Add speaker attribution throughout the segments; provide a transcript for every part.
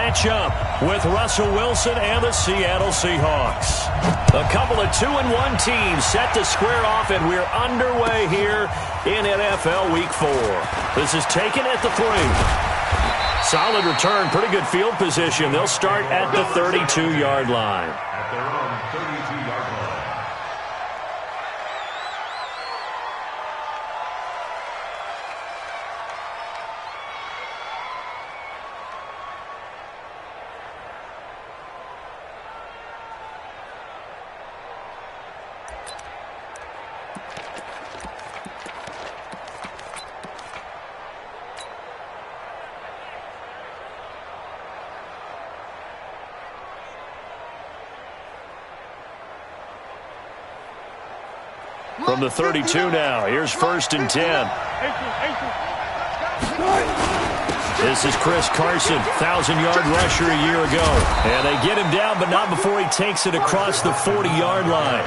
Speaker 1: matchup with Russell Wilson and the Seattle Seahawks. A couple of 2-1 teams set to square off, and we're underway here in NFL Week 4. This is taken at the 3. Solid return, pretty good field position. They'll start at the 32-yard line.
Speaker 2: At their own 32-yard line.
Speaker 1: From the 32 now, here's 1st and 10. This is Chris Carson, 1,000-yard rusher a year ago. And they get him down, but not before he takes it across the 40-yard line.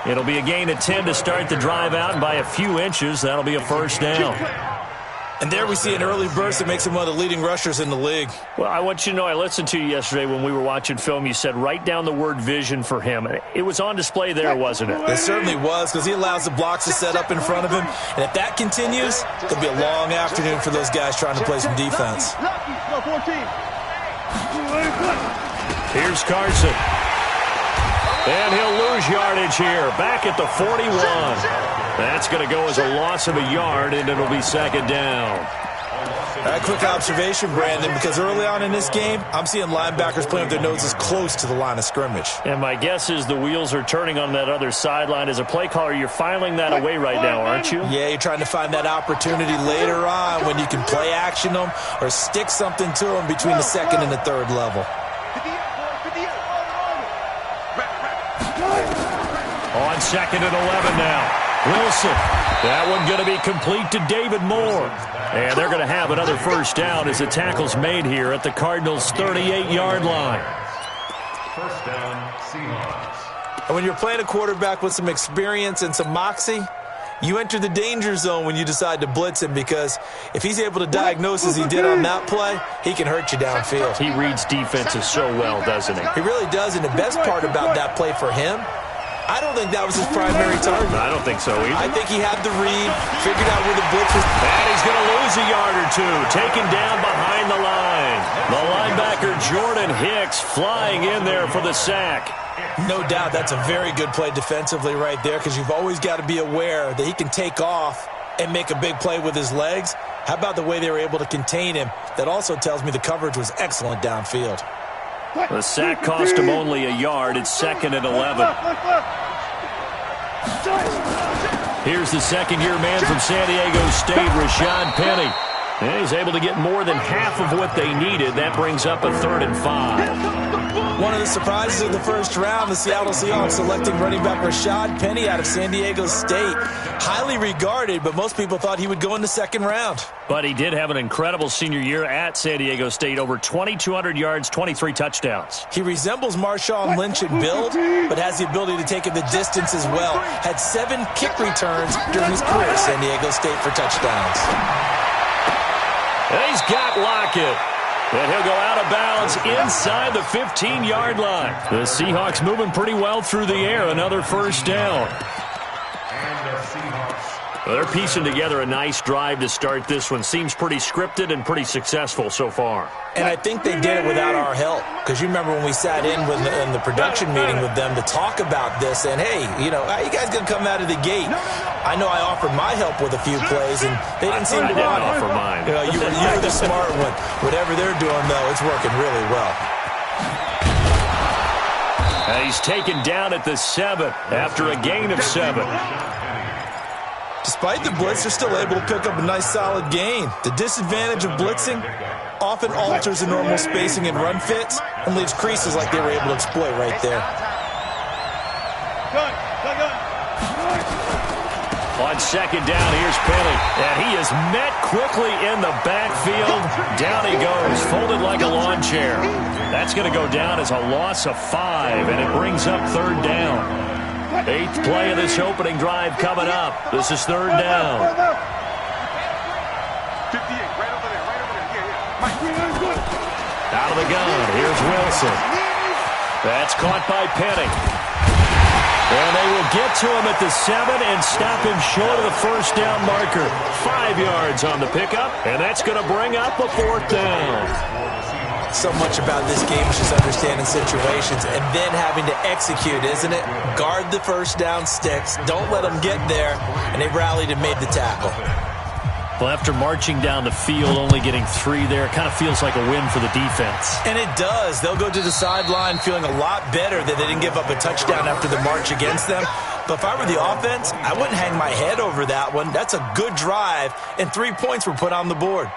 Speaker 1: It'll be a gain of 10 to start the drive out, and by a few inches, that'll be a 1st down.
Speaker 3: And there we see an early burst that makes him one of the leading rushers in the league.
Speaker 1: Well, I want you to know, I listened to you yesterday when we were watching film. You said write down the word vision for him. It was on display there, wasn't it?
Speaker 3: It certainly was, because he allows the blocks to set up in front of him. And if that continues, it'll be a long afternoon for those guys trying to play some defense.
Speaker 1: Here's Carson. And he'll lose yardage here. Back at the 41. That's going to go as a loss of a yard, and it'll be 2nd down.
Speaker 3: A quick observation, Brandon, because early on in this game, I'm seeing linebackers playing with their noses close to the line of scrimmage.
Speaker 1: And my guess is the wheels are turning on that other sideline. As a play caller, you're filing that away right now, aren't you?
Speaker 3: Yeah, you're trying to find that opportunity later on when you can play action them or stick something to them between the 2nd and the 3rd level.
Speaker 1: On 2nd and 11 now. Wilson. That one going to be complete to David Moore. And they're going to have another 1st down as the tackle's made here at the Cardinals' 38-yard line.
Speaker 2: 1st down, Seahawks.
Speaker 3: And when you're playing a quarterback with some experience and some moxie, you enter the danger zone when you decide to blitz him, because if he's able to diagnose as he did on that play, he can hurt you downfield.
Speaker 1: He reads defenses so well, doesn't he?
Speaker 3: He really does, and the best part about that play for him, I don't think that was his primary target.
Speaker 1: I don't think so either.
Speaker 3: I think he had the read, figured out where the blitz was.
Speaker 1: And he's going to lose a yard or two, taken down behind the line. The linebacker Jordan Hicks flying in there for the sack.
Speaker 3: No doubt that's a very good play defensively right there, because you've always got to be aware that he can take off and make a big play with his legs. How about the way they were able to contain him? That also tells me the coverage was excellent downfield.
Speaker 1: The sack cost him only a yard. It's 2nd and 11. Here's the 2nd-year man from San Diego State, Rashad Penny. And he's able to get more than half of what they needed. That brings up a 3rd and 5.
Speaker 3: One of the surprises of the 1st round, the Seattle Seahawks selecting running back Rashad Penny out of San Diego State. Highly regarded, but most people thought he would go in the 2nd round.
Speaker 1: But he did have an incredible senior year at San Diego State. Over 2,200 yards, 23 touchdowns.
Speaker 3: He resembles Marshawn Lynch in build, but has the ability to take it the distance as well. Had 7 kick returns during his career at San Diego State for touchdowns.
Speaker 1: And he's got Lockett. And he'll go out of bounds inside the 15-yard line. The Seahawks moving pretty well through the air. Another 1st down.
Speaker 2: And the Seahawks.
Speaker 1: Well, they're piecing together a nice drive to start this one. Seems pretty scripted and pretty successful so far.
Speaker 3: And I think they did it without our help. Because you remember when we sat in the production meeting with them to talk about this. And, hey, you know, how you guys going to come out of the gate? I know I offered my help with a few plays, and they didn't seem to want it.
Speaker 1: I didn't offer mine.
Speaker 3: You know, you were the smart one. Whatever they're doing, though, it's working really well.
Speaker 1: He's taken down at the 7 after a gain of 7.
Speaker 3: Despite the blitz, they're still able to pick up a nice solid gain. The disadvantage of blitzing often alters the normal spacing and run fits and leaves creases like they were able to exploit right there.
Speaker 1: On 2nd down, here's Penny. And he is met quickly in the backfield. Down he goes, folded like a lawn chair. That's going to go down as a loss of 5, and it brings up 3rd down. 8th play of this opening drive coming up. This is 3rd down.
Speaker 2: 58, right over there, right over there. Yeah.
Speaker 1: Out of the gun. Here's Wilson. That's caught by Penny. And they will get to him at the 7 and stop him short of the first down marker. 5 yards on the pickup, and that's going to bring up a 4th down.
Speaker 3: So much about this game is just understanding situations and then having to execute, isn't it? Guard the first down sticks. Don't let them get there. And they rallied and made the tackle.
Speaker 1: Well, after marching down the field, only getting 3 there, it kind of feels like a win for the defense.
Speaker 3: And it does. They'll go to the sideline feeling a lot better that they didn't give up a touchdown after the march against them. But if I were the offense, I wouldn't hang my head over that one. That's a good drive, and 3 points were put on the board.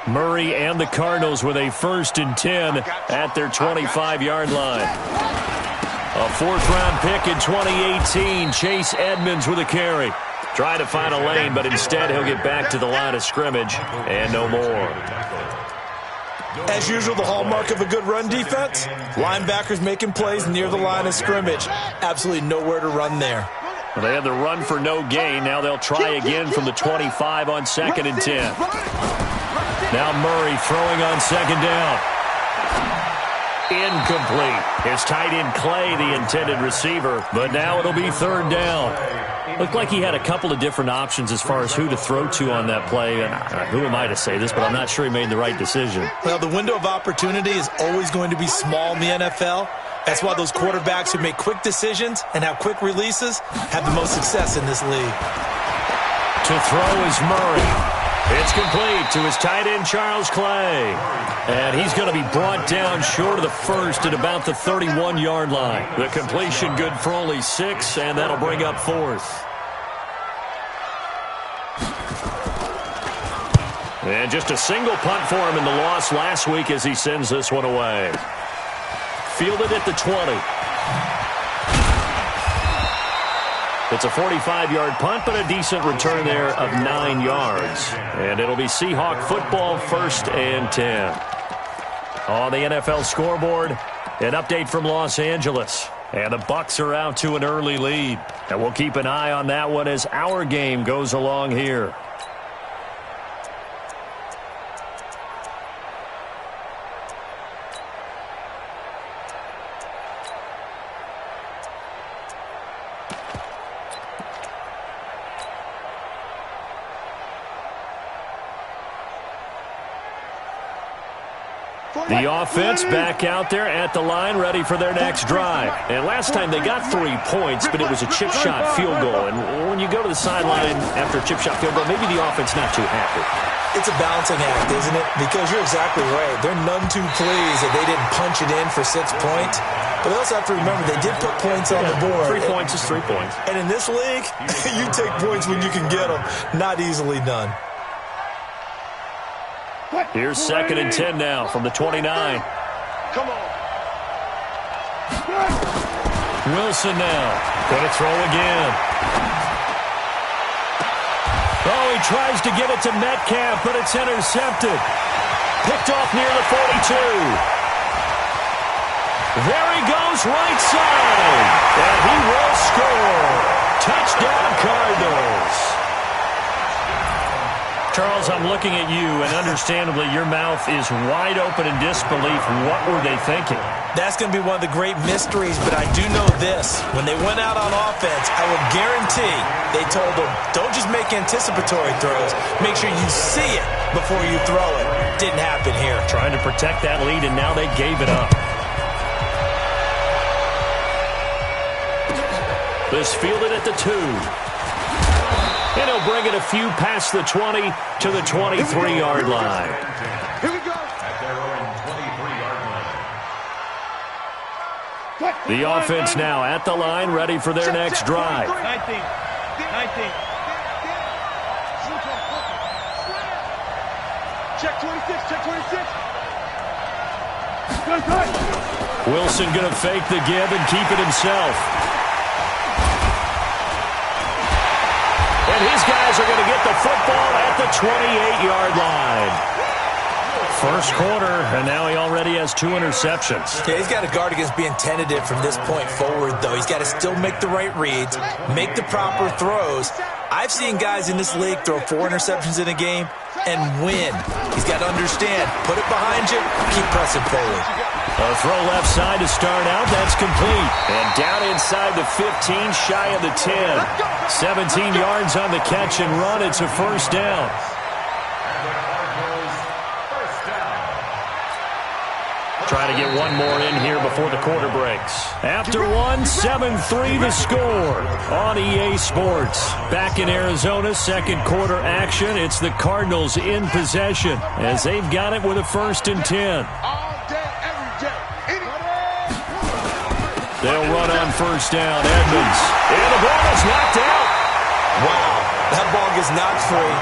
Speaker 1: Murray and the Cardinals with a 1st and 10 at their 25-yard line. A 4th-round pick in 2018, Chase Edmonds with a carry. Trying to find a lane, but instead he'll get back to the line of scrimmage and no more.
Speaker 3: As usual, the hallmark of a good run defense, linebackers making plays near the line of scrimmage. Absolutely nowhere to run there.
Speaker 1: Well, they had the run for no gain. Now they'll try again from the 25 on 2nd and 10. Now Murray throwing on 2nd down. Incomplete. His tight end Clay, the intended receiver, but now it'll be 3rd down. Looked like he had a couple of different options as far as who to throw to on that play. And who am I to say this, but I'm not sure he made the right decision.
Speaker 3: Well, the window of opportunity is always going to be small in the NFL. That's why those quarterbacks who make quick decisions and have quick releases have the most success in this league.
Speaker 1: To throw is Murray. It's complete to his tight end, Charles Clay. And he's going to be brought down short of the 1st at about the 31-yard line. The completion good for only 6, and that'll bring up 4th. And just a single punt for him in the loss last week as he sends this one away. Fielded at the 20. It's a 45-yard punt, but a decent return there of 9 yards. And it'll be Seahawk football, 1st and 10. On the NFL scoreboard, an update from Los Angeles. And the Bucs are out to an early lead. And we'll keep an eye on that one as our game goes along here. The offense back out there at the line, ready for their next drive. And last time they got 3 points, but it was a chip shot field goal. And when you go to the sideline after a chip shot field goal, maybe the offense not too happy.
Speaker 3: It's a balancing act, isn't it? Because you're exactly right. They're none too pleased that they didn't punch it in for 6 points. But they also have to remember they did put points on the board.
Speaker 1: 3 points is 3 points.
Speaker 3: And in this league, you take points when you can get them. Not easily done.
Speaker 1: Here's 2nd and 10 now from the 29.
Speaker 2: Come on.
Speaker 1: Wilson now. Going to throw again. Oh, he tries to get it to Metcalf, but it's intercepted. Picked off near the 42. There he goes, right side. And he will score. Touchdown, Cardinals. Charles, I'm looking at you, and understandably, your mouth is wide open in disbelief. What were they thinking?
Speaker 3: That's going to be one of the great mysteries, but I do know this. When they went out on offense, I will guarantee they told them, don't just make anticipatory throws. Make sure you see it before you throw it. Didn't happen here.
Speaker 1: Trying to protect that lead, and now they gave it up. This fielded at the 2. And he'll bring it a few past the 20 to the 23-yard line.
Speaker 2: Here we go. At their own 23-yard line.
Speaker 1: The offense now at the line, ready for their next drive.
Speaker 4: 19. Check 26, check 26.
Speaker 1: Wilson going to fake the give and keep it himself. And his guys are going to get the football at the 28-yard line. First quarter, and now he already has 2 interceptions.
Speaker 3: Yeah, he's got to guard against being tentative from this point forward, though. He's got to still make the right reads, make the proper throws. I've seen guys in this league throw 4 interceptions in a game. and win. He's got to understand, put it behind you, keep pressing forward.
Speaker 1: A throw left side to start out. That's complete. And down inside the 15, shy of the 10. 17 yards on the catch and run. It's a first down. Trying to get one more in here before the quarter breaks. After one, 7-3 the score on EA Sports. Back in Arizona, second quarter action. It's the Cardinals in possession as they've got it with a 1st and 10. They'll run on first down. Edmonds. And the ball is knocked out.
Speaker 3: Wow, that ball gets knocked free,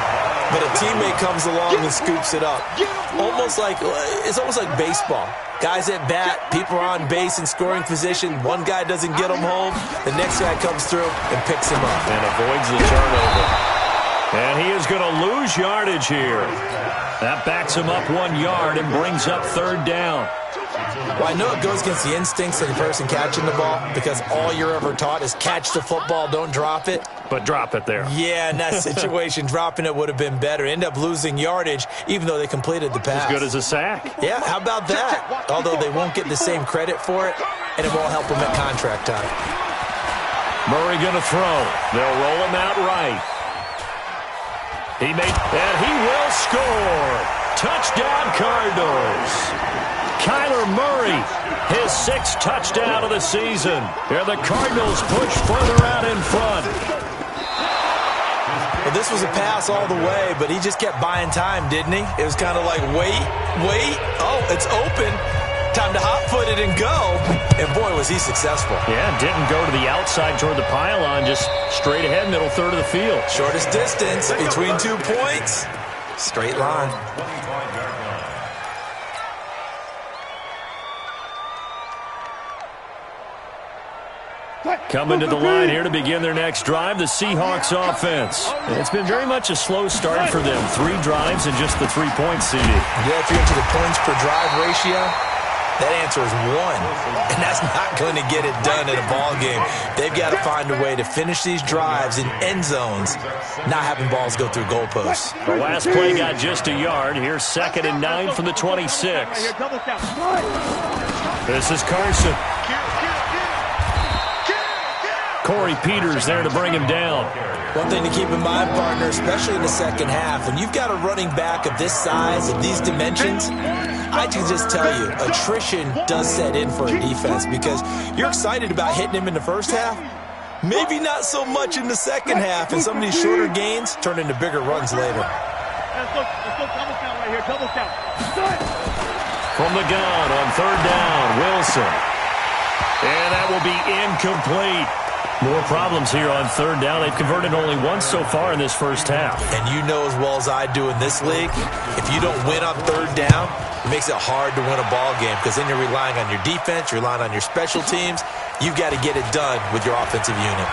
Speaker 3: but a teammate comes along and scoops it up. It's almost like baseball. Guys at bat, people are on base in scoring position. One guy doesn't get him home. The next guy comes through and picks him up.
Speaker 1: And avoids the turnover. And he is going to lose yardage here. That backs him up 1 yard and brings up 3rd down.
Speaker 3: Well, I know it goes against the instincts of the person catching the ball because all you're ever taught is catch the football, don't drop it.
Speaker 1: But drop it there.
Speaker 3: Yeah, in that situation, dropping it would have been better. End up losing yardage, even though they completed the pass.
Speaker 1: As good as a sack.
Speaker 3: Yeah, how about that? Although they won't get the same credit for it, and it won't help them at contract time.
Speaker 1: Murray going to throw. They'll roll him out right. And he will score. Touchdown, Cardinals. Kyler Murray, his 6th touchdown of the season. And the Cardinals push further out in front.
Speaker 3: Well, this was a pass all the way, but he just kept buying time, didn't he? It was kind of like, wait. Oh, it's open. Time to hot-foot it and go. And, boy, was he successful.
Speaker 1: Yeah, didn't go to the outside toward the pylon, just straight ahead, middle third of the field.
Speaker 3: Shortest distance between 2 points. Straight line.
Speaker 1: Coming to the line here to begin their next drive, the Seahawks offense. It's been very much a slow start for them. 3 drives and just the 3-point CD.
Speaker 3: Yeah, if you're into the points per drive ratio, that answer is 1. And that's not going to get it done in a ball game. They've got to find a way to finish these drives in end zones, not having balls go through goalposts.
Speaker 1: The last play got just a yard. Here's 2nd and 9 from the 26. This is Carson. Corey Peters there to bring him down.
Speaker 3: One thing to keep in mind, partner, especially in the second half, when you've got a running back of this size, of these dimensions, I can just tell you, attrition does set in for a defense because you're excited about hitting him in the first half. Maybe not so much in the second half, and some of these shorter gains turn into bigger runs later.
Speaker 4: Let's go double count right here, double count.
Speaker 1: From the gun on 3rd down, Wilson. And that will be incomplete. More problems here on 3rd down. They've converted only once so far in this first half.
Speaker 3: And you know as well as I do in this league, if you don't win on 3rd down, it makes it hard to win a ball game because then you're relying on your defense, you're relying on your special teams. You've got to get it done with your offensive unit.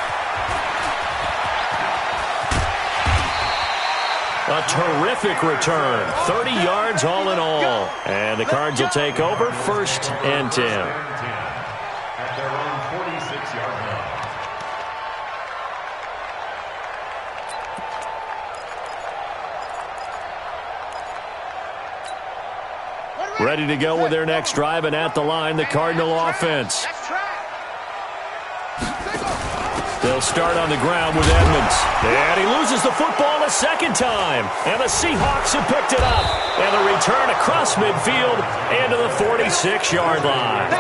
Speaker 1: A terrific return. 30 yards all in all. And the Cards will take over 1st and 10.
Speaker 2: At their own 46-yard line.
Speaker 1: Ready to go with their next drive, and at the line, the Cardinal offense. They'll start on the ground with Edmonds. And he loses the football a 2nd time. And the Seahawks have picked it up. And the return across midfield and to the 46-yard line.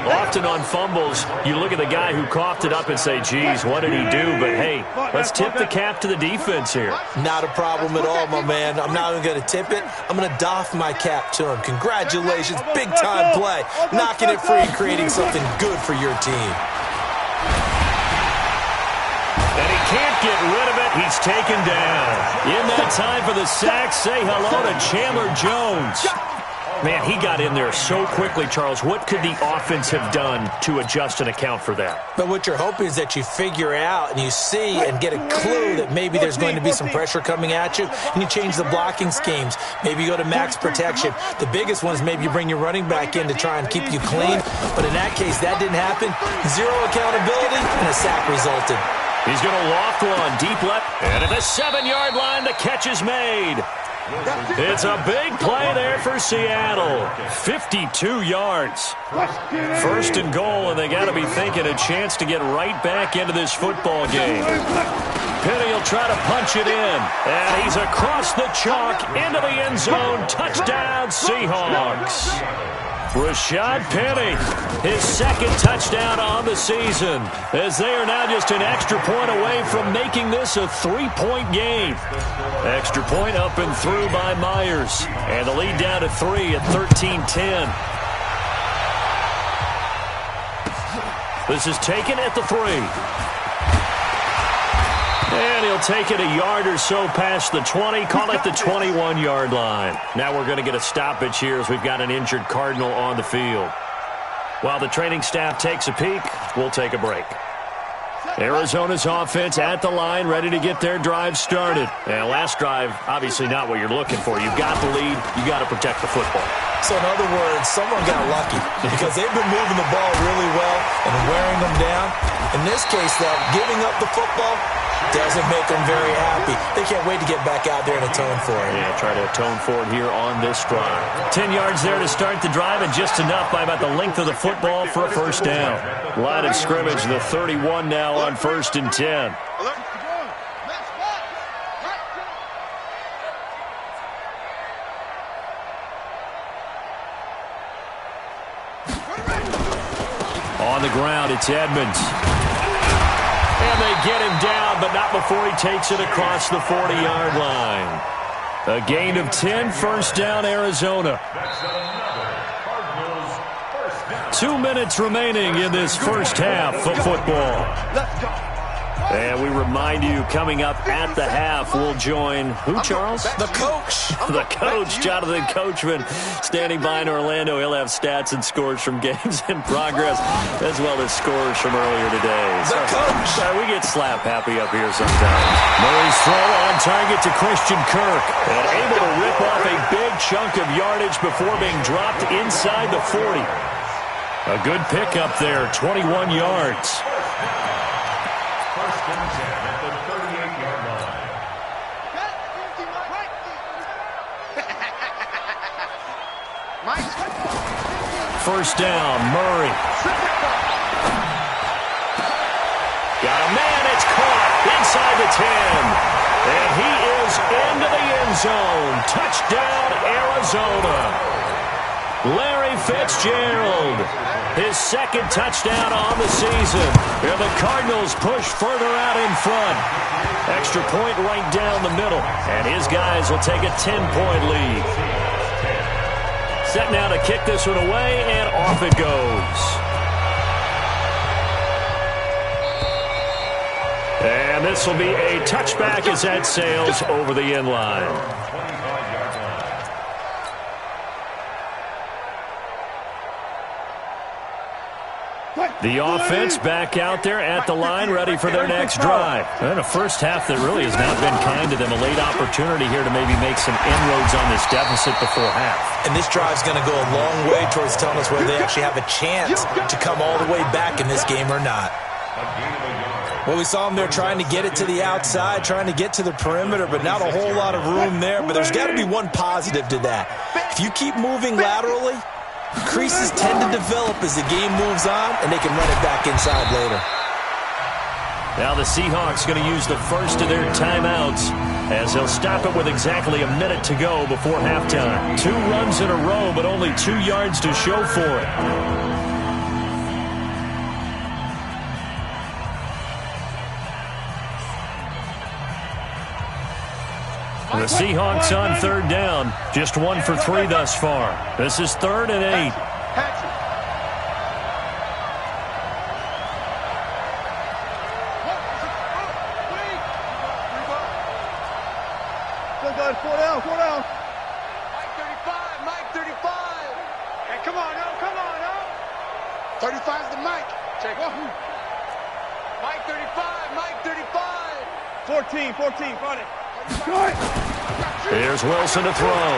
Speaker 1: Often on fumbles, you look at the guy who coughed it up and say, geez, what did he do? But, hey, let's tip the cap to the defense here.
Speaker 3: Not a problem at all, my man. I'm not even going to tip it. I'm going to doff my cap to him. Congratulations. Big-time play. Knocking it free, creating something good for your team.
Speaker 1: And he can't get rid of it. He's taken down. In that time for the sack, say hello to Chandler Jones. Man, he got in there so quickly, Charles. What could the offense have done to adjust and account for that?
Speaker 3: But what you're hoping is that you figure out and you see and get a clue that maybe there's going to be some pressure coming at you, and you change the blocking schemes. Maybe you go to max protection. The biggest one is maybe you bring your running back in to try and keep you clean. But in that case, that didn't happen. 0 accountability, and a sack resulted.
Speaker 1: He's going to loft one deep left. And at the 7-yard line, the catch is made. It's a big play there for Seattle. 52 yards. First and goal, and they got to be thinking a chance to get right back into this football game. Penny will try to punch it in, and he's across the chalk into the end zone. Touchdown, Seahawks. Rashad Penny, his second touchdown on the season, as they are now just an extra point away from making this a 3-point game. Extra point up and through by Myers, and the lead down to 3 at 13-10. This is taken at the 3. And he'll take it a yard or so past the 20, call it the 21-yard line. Now we're going to get a stoppage here as we've got an injured Cardinal on the field. While the training staff takes a peek, we'll take a break. Arizona's offense at the line, ready to get their drive started. And last drive, obviously not what you're looking for. You've got the lead. You got to protect the football.
Speaker 3: So in other words, someone got lucky because they've been moving the ball really well and wearing them down. In this case, though, giving up the football doesn't make them very happy. They can't wait to get back out there and atone for it.
Speaker 1: Yeah, try to atone for it here on this drive. 10 yards there to start the drive, and just enough by about the length of the football for a first down. Line of scrimmage, the 31 now on 1st and 10. On the ground, it's Edmonds. And they get him down, but not before he takes it across the 40-yard line. A gain of 10, first down, Arizona. 2 minutes remaining in this first half of football. And we remind you, coming up at the half, we'll join who, Charles?
Speaker 3: The coach.
Speaker 1: The coach, Jonathan Coachman, standing by in Orlando. He'll have stats and scores from games in progress, as well as scores from earlier today.
Speaker 3: The coach.
Speaker 1: We get slap happy up here sometimes. Murray's throw on target to Christian Kirk, and able to rip off a big chunk of yardage before being dropped inside the 40. A good pickup there, 21 yards.
Speaker 2: First and 10 at the 38-yard line.
Speaker 1: First down, Murray. Got a man, it's caught inside the 10. And he is into the end zone. Touchdown, Arizona. Larry Fitzgerald, his second touchdown on the season. And the Cardinals push further out in front. Extra point right down the middle. And his guys will take a 10-point lead. Set now to kick this one away, and off it goes. And this will be a touchback as that sails over the end line. The offense back out there at the line, ready for their next drive. And a first half that really has not been kind to them. A late opportunity here to maybe make some inroads on this deficit before half.
Speaker 3: And this drive's going to go a long way towards telling us whether they actually have a chance to come all the way back in this game or not. Well, we saw them there trying to get it to the outside, trying to get to the perimeter, but not a whole lot of room there. But there's got to be one positive to that. If you keep moving laterally, creases tend to develop as the game moves on, and they can run it back inside later.
Speaker 1: Now the Seahawks going to use the first of their timeouts as they'll stop it with exactly a minute to go before halftime. 2 runs in a row, but only 2 yards to show for it. The Seahawks on third down, just 1 for 3 thus far. This is 3rd and 8.
Speaker 4: Four down.
Speaker 5: Mike 35. Hey, come on, no. 35's the Mike. Check it. Mike 35.
Speaker 4: 14, find it.
Speaker 1: Here's Wilson to throw.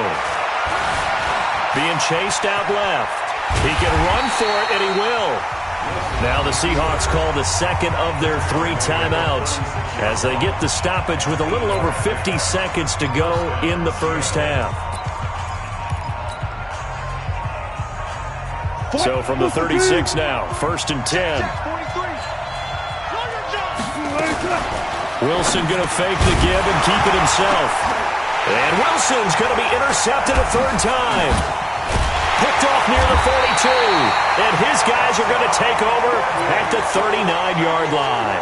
Speaker 1: Being chased out left. He can run for it, and he will. Now the Seahawks call the second of their 3 timeouts as they get the stoppage with a little over 50 seconds to go in the first half. So from the 36 now, 1st and 10. Wilson going to fake the give and keep it himself. And Wilson's going to be intercepted a 3rd time. Picked off near the 42. And his guys are going to take over at the 39-yard line.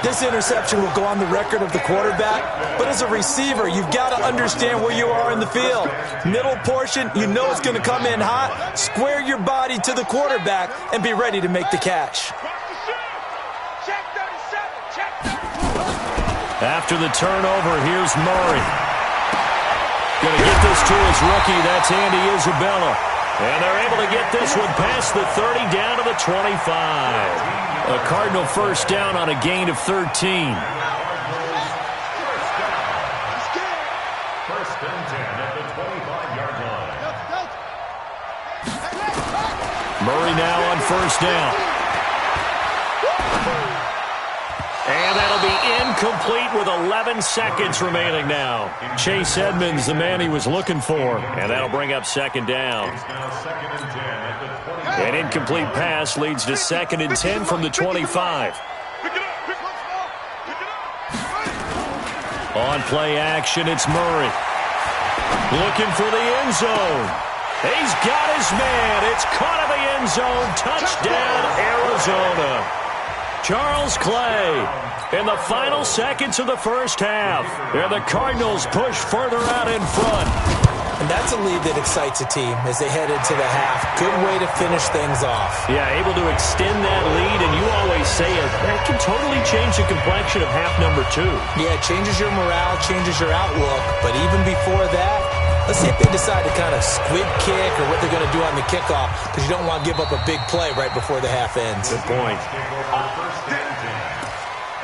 Speaker 3: This interception will go on the record of the quarterback, but as a receiver, you've got to understand where you are in the field. Middle portion, you know it's going to come in hot. Square your body to the quarterback and be ready to make the catch.
Speaker 1: After the turnover, here's Murray. Going to get this to his rookie. That's Andy Isabella. And they're able to get this one past the 30 down to the 25. A Cardinal first down on a gain of 13.
Speaker 2: First and 10 at the 25-yard line.
Speaker 1: Murray now on first down. And that'll be incomplete with 11 seconds remaining now. Chase Edmonds, the man he was looking for. And that'll bring up 2nd down.
Speaker 2: It's now 2nd and 10 at the 25.
Speaker 1: An incomplete pass leads to 2nd and 10 from the 25. On play action, it's Murray. Looking for the end zone. He's got his man. It's caught in the end zone. Touchdown, Arizona. Charles Clay in the final seconds of the first half. And the Cardinals push further out in front.
Speaker 3: And that's a lead that excites a team as they head into the half. Good way to finish things off.
Speaker 1: Yeah, able to extend that lead, and you always say it, that can totally change the complexion of half number 2.
Speaker 3: Yeah, it changes your morale, changes your outlook. But even before that, let's see if they decide to kind of squib kick or what they're going to do on the kickoff, because you don't want to give up a big play right before the half ends.
Speaker 1: Good point.
Speaker 2: First and 10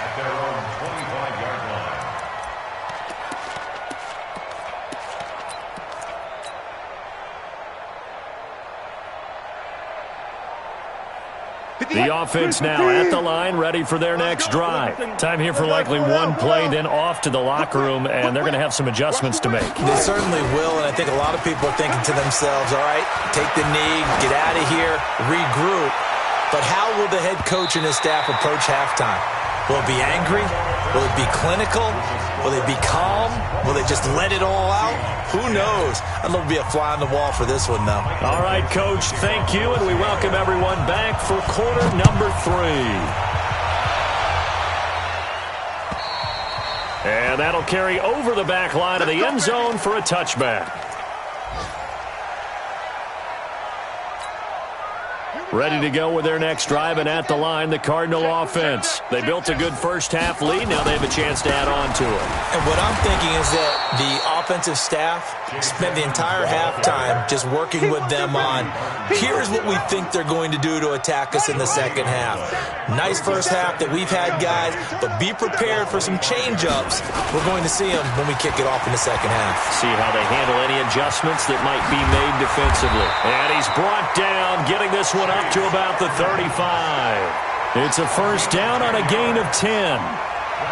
Speaker 2: at their own 25-yard line.
Speaker 1: The offense now at the line, ready for their next drive. Time here for likely one play, then off to the locker room, and they're going to have some adjustments to make.
Speaker 3: They certainly will, and I think a lot of people are thinking to themselves, all right, take the knee, get out of here, regroup. But how will the head coach and his staff approach halftime? Will it be angry? Will it be clinical? Will they be calm? Will they just let it all out? Who knows? I'd love to be a fly on the wall for this one, though.
Speaker 1: All right, Coach, thank you, and we welcome everyone back for quarter number 3. And that'll carry over the back line of the end zone for a touchback. Ready to go with their next drive, and at the line, the Cardinal offense. They built a good first half lead. Now they have a chance to add on to it.
Speaker 3: And what I'm thinking is that the offensive staff spent the entire halftime just working with them on, here's what we think they're going to do to attack us in the second half. Nice first half that we've had, guys, but be prepared for some change-ups. We're going to see them when we kick it off in the second half.
Speaker 1: See how they handle any adjustments that might be made defensively. And he's brought down, getting this one up to about the 35. It's a first down on a gain of 10.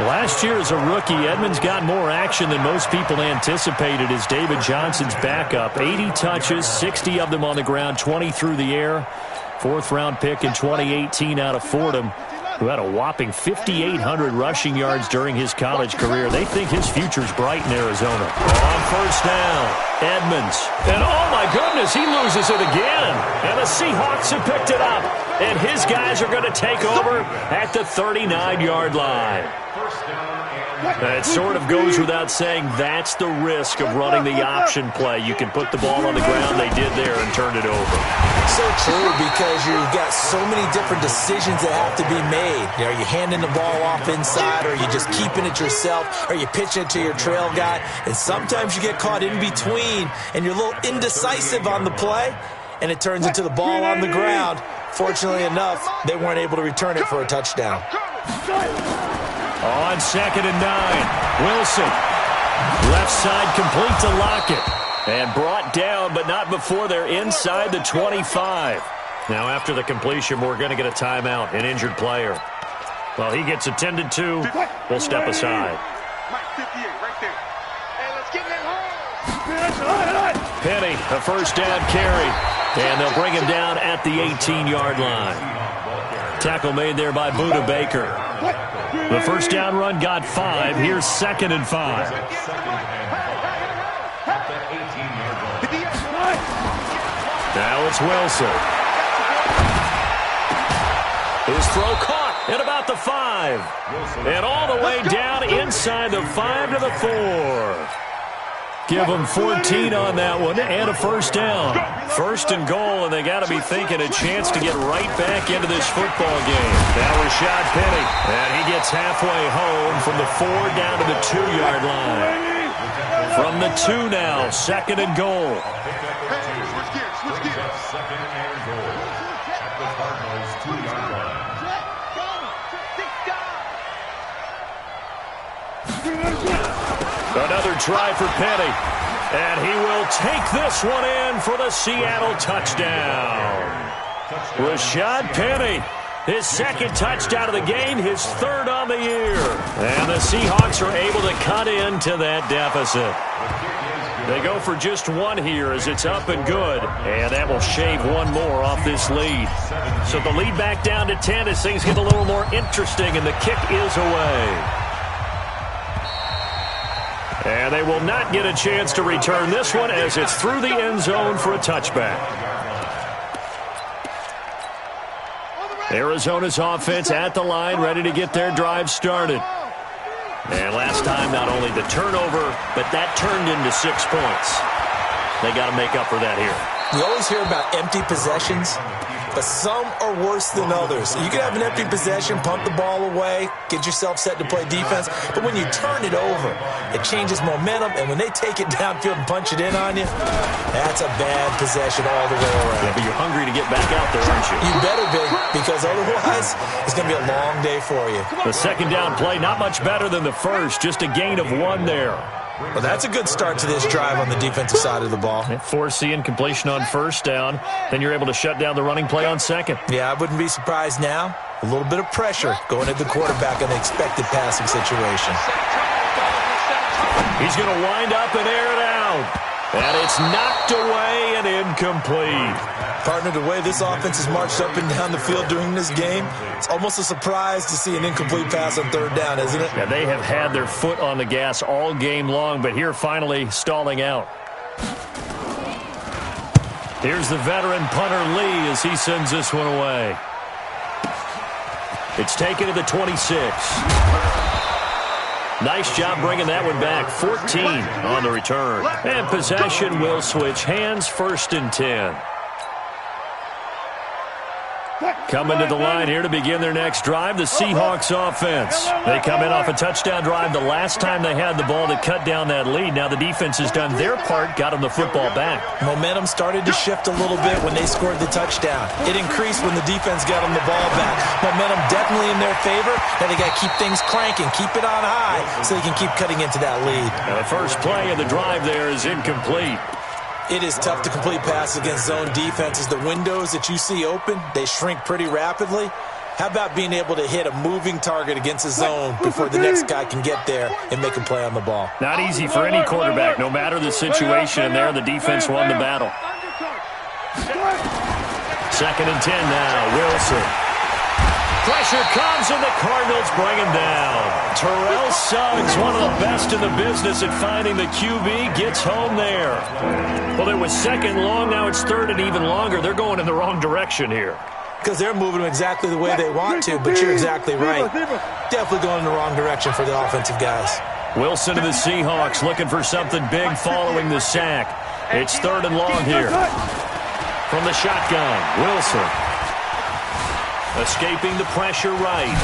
Speaker 1: Last year as a rookie, Edmonds got more action than most people anticipated as David Johnson's backup. 80 touches, 60 of them on the ground, 20 through the air. 4th-round pick in 2018 out of Fordham, who had a whopping 5,800 rushing yards during his college career. They think his future's bright in Arizona. On first down, Edmonds. And oh my goodness, he loses it again. And the Seahawks have picked it up. And his guys are going to take over at the 39-yard line. It sort of goes without saying that's the risk of running the option play. You can put the ball on the ground. They did there and turned it over.
Speaker 3: So true, because you've got so many different decisions that have to be made. Are you handing the ball off inside, or are you just keeping it yourself? Are you pitching it to your trail guy? And sometimes you get caught in between, and you're a little indecisive on the play, and it turns into the ball on the ground. Fortunately enough, they weren't able to return it for a touchdown.
Speaker 1: On 2nd and 9, Wilson. Left side complete to Lockett. And brought down, but not before they're inside the 25. Now, after the completion, we're going to get a timeout, an injured player. Well, he gets attended to. We'll step aside.
Speaker 5: Mike, 58, right there. Hey, let's get that home.
Speaker 1: Penny, a first down carry. And they'll bring him down at the 18-yard line. Tackle made there by Buda Baker. The first down run got 5. Here's 2nd and 5. Now it's Wilson. His throw caught at about the 5. And all the way down inside the 5 to the 4. Give them 14 on that one and a first down. 1st and goal, and they got to be thinking a chance to get right back into this football game. Now Rashad Penny, and he gets halfway home from the 4 down to the 2-yard line. From the 2 now, 2nd and goal.
Speaker 5: Switch gears.
Speaker 2: 2nd and goal. At the Cardinals' 2-yard line.
Speaker 1: Another try for Penny. And he will take this one in for the Seattle touchdown. Rashad Penny, his 2nd touchdown of the game, his 3rd on the year. And the Seahawks are able to cut into that deficit. They go for just 1 here as it's up and good. And that will shave 1 more off this lead. So the lead back down to 10 as things get a little more interesting, and the kick is away. And they will not get a chance to return this one as it's through the end zone for a touchback. Arizona's offense at the line, ready to get their drive started. And last time, not only the turnover, but that turned into 6 points. They got to make up for that here.
Speaker 3: We always hear about empty possessions, but some are worse than others. You can have an empty possession, punt the ball away, get yourself set to play defense, but when you turn it over, it changes momentum, and when they take it downfield and punch it in on you, that's a bad possession all the way around.
Speaker 1: Yeah, but you're hungry to get back out there, aren't you?
Speaker 3: You better be, because otherwise it's going to be a long day for you.
Speaker 1: The 2nd down play, not much better than the 1st, just a gain of 1 there.
Speaker 3: Well, that's a good start to this drive on the defensive side of the ball.
Speaker 1: Force the incompletion on 1st down. Then you're able to shut down the running play on 2nd.
Speaker 3: Yeah, I wouldn't be surprised now. A little bit of pressure going at the quarterback in the expected passing situation.
Speaker 1: He's going to wind up and air it out. And it's knocked away and incomplete.
Speaker 3: Partner, the way this offense has marched up and down the field during this game, it's almost a surprise to see an incomplete pass on 3rd down, isn't it?
Speaker 1: Yeah, they have had their foot on the gas all game long, but here finally stalling out. Here's the veteran punter Lee as he sends this one away. It's taken to the 26. Nice job bringing that one back. 14 on the return. And possession will switch hands, 1st and 10. Coming to the line here to begin their next drive, the Seahawks offense. They come in off a touchdown drive the last time they had the ball to cut down that lead. Now the defense has done their part, got them the football back. Momentum started to shift a little bit when they scored the touchdown. It increased when the defense got them the ball back. Momentum definitely in their favor. Now they got to keep things cranking, keep it on high so they can keep cutting into that lead. Now the first play of the drive there is incomplete. It is tough to complete passes against zone defenses. The windows that you see open, they shrink pretty rapidly. How about being able to hit a moving target against a zone before the next guy can get there and make a play on the ball? Not easy for any quarterback. No matter the situation in there, the defense won the battle. 2nd and 10 now. Wilson. Pressure comes, and the Cardinals bring him down. Terrell Suggs, one of the best in the business at finding the QB, gets home there. Well, it was 2nd long. Now it's 3rd and even longer. They're going in the wrong direction here. Because they're moving exactly the way they want to, but you're exactly right. Definitely going in the wrong direction for the offensive guys. Wilson to the Seahawks looking for something big following the sack. It's 3rd and long here. From the shotgun, Wilson. Escaping the pressure right.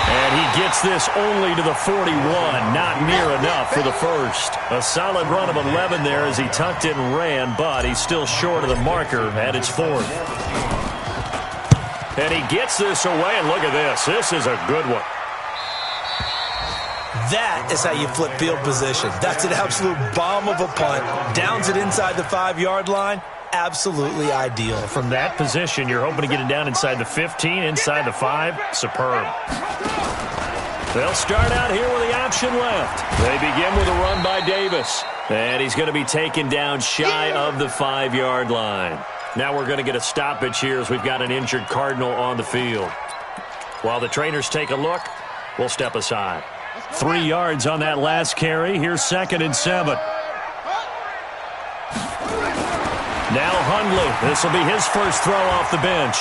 Speaker 1: And he gets this only to the 41. Not near enough for the 1st. A solid run of 11 there as he tucked it and ran, but he's still short of the marker at its 4th. And he gets this away, and look at this. This is a good one. That is how you flip field position. That's an absolute bomb of a punt. Downs it inside the 5-yard line.
Speaker 3: absolutely ideal.
Speaker 1: From that position, you're hoping to get it down inside the 15, inside the 5. Superb. They'll start out here with the option left. They begin with a run by Davis. And he's going to be taken down shy of the 5-yard line. Now we're going to get a stoppage here as we've got an injured Cardinal on the field. While the trainers take a look, we'll step aside. 3 yards on that last carry. Here's 2nd and 7. Now Hundley. This will be his first throw off the bench.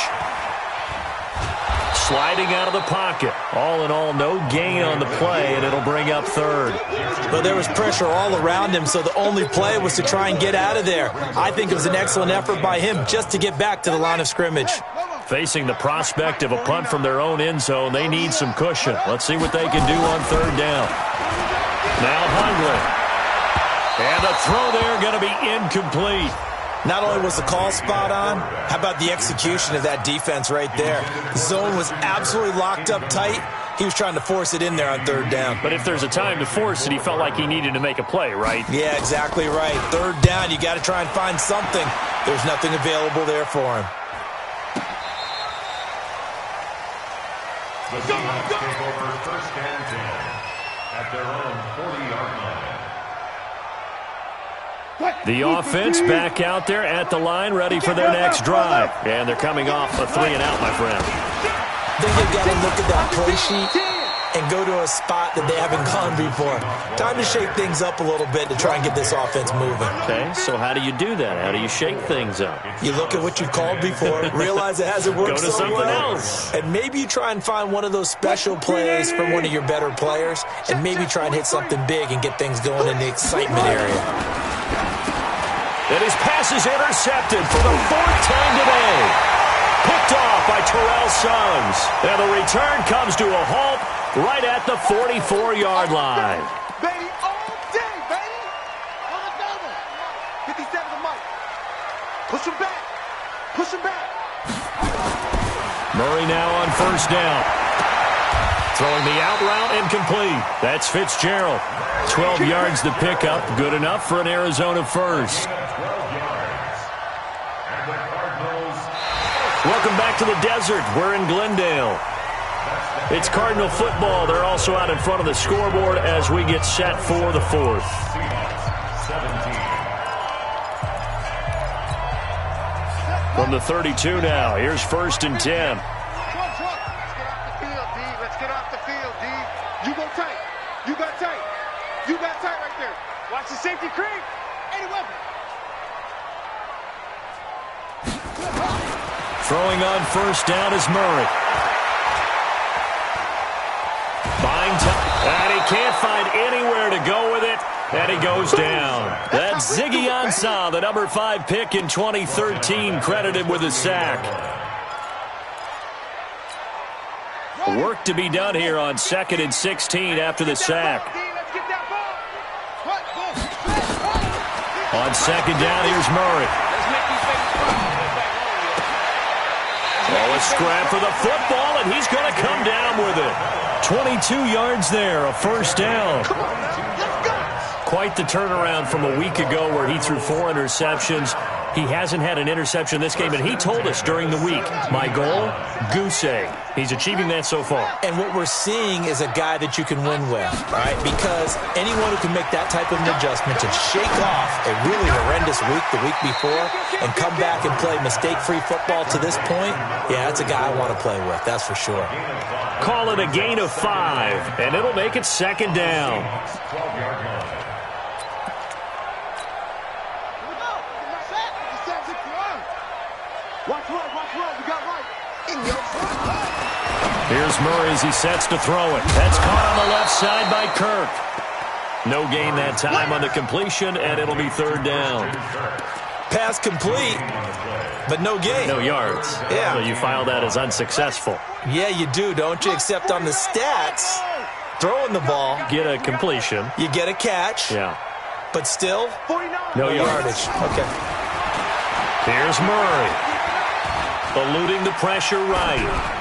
Speaker 1: Sliding out of the pocket. All in all, no gain on the play, and it'll bring up 3rd.
Speaker 3: But there was pressure all around him, so the only play was to try and get out of there. I think it was an excellent effort by him just to get back to the line of scrimmage.
Speaker 1: Facing the prospect of a punt from their own end zone, they need some cushion. Let's see what they can do on 3rd down. Now Hundley. And the throw there going to be incomplete.
Speaker 3: Not only was the call spot on, how about the execution of that defense right there? The zone was absolutely locked up tight. He was trying to force it in there on 3rd down.
Speaker 1: But if there's a time to force it, he felt like he needed to make a play, right?
Speaker 3: Yeah, exactly right. 3rd down, you got to try and find something. There's nothing available there for him.
Speaker 2: The Seahawks take over 1st and 10 at their own 40-yard line.
Speaker 1: The offense back out there at the line, ready for their next drive. And they're coming off a 3-and-out, my friend.
Speaker 3: I think they've got to look at that play sheet and go to a spot that they haven't gone before. Time to shake things up a little bit to try and get this offense moving.
Speaker 1: Okay, so how do you do that? How do you shake things up?
Speaker 3: You look at what you called before, realize it hasn't worked
Speaker 1: Go to
Speaker 3: so
Speaker 1: something
Speaker 3: well,
Speaker 1: else.
Speaker 3: and maybe you try and find one of those special plays from one of your better players, and maybe try and hit something big and get things going in the excitement area.
Speaker 1: And his pass is intercepted for the 4th time today. Picked off by Terrell Suggs. And the return comes to a halt right at the 44-yard line.
Speaker 5: Baby, all day, baby. On the double. 57 to Mike. Push him back. Push him back.
Speaker 1: Murray now on 1st down. Throwing the out route incomplete. That's Fitzgerald. 12 yards to pick up. Good enough for an Arizona first. Welcome back to the desert. We're in Glendale. It's Cardinal football. They're also out in front of the scoreboard as we get set for the 4th. From the 32 now, here's 1st and 10.
Speaker 5: Let's get off the field, D. You go tight. You got tight. You got tight right there. Watch the safety creep. Any weapon.
Speaker 1: Throwing on 1st down is Murray. Buying time. And he can't find anywhere to go with it. And he goes down. That's Ziggy Ansah, the number 5 pick in 2013, credited with a sack. Work to be done here on 2nd and 16 after the sack. On 2nd down, here's Murray. Oh, a scrap for the football, and he's going to come down with it. 22 yards there, a 1st down. Quite the turnaround from a week ago where he threw 4 interceptions. He hasn't had an interception this game, and he told us during the week, my goal, goose egg. He's achieving that so far.
Speaker 3: And what we're seeing is a guy that you can win with, right? Because anyone who can make that type of an adjustment and shake off a really horrendous week the week before and come back and play mistake-free football to this point, yeah, that's a guy I want to play with, that's for sure.
Speaker 1: Call it a gain of 5, and it'll make it 2nd down. Here's Murray as he sets to throw it. That's caught on the left side by Kirk. No gain that time on the completion, and it'll be 3rd down.
Speaker 3: Pass complete, but no gain.
Speaker 1: No yards.
Speaker 3: Yeah.
Speaker 1: So you file that as unsuccessful.
Speaker 3: Yeah, you do, don't you? Except on the stats, throwing the ball,
Speaker 1: Get a completion.
Speaker 3: you get a catch,
Speaker 1: Yeah.
Speaker 3: but still,
Speaker 1: No
Speaker 3: yardage. Okay.
Speaker 1: Here's Murray. Eluding the pressure right.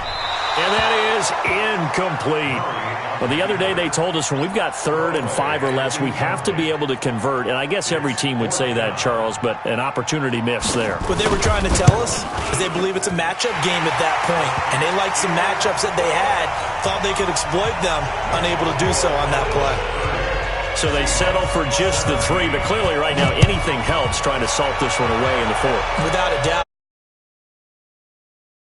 Speaker 1: And that is incomplete. Well, the other day they told us when we've got 3rd and 5 or less, we have to be able to convert. And I guess every team would say that, Charles, but an opportunity missed there.
Speaker 3: What they were trying to tell us is they believe it's a matchup game at that point. And they liked some matchups that they had, thought they could exploit them, unable to do so on that play.
Speaker 1: So they settle for just the 3, but clearly right now anything helps trying to salt this one away in the 4th.
Speaker 3: Without a doubt.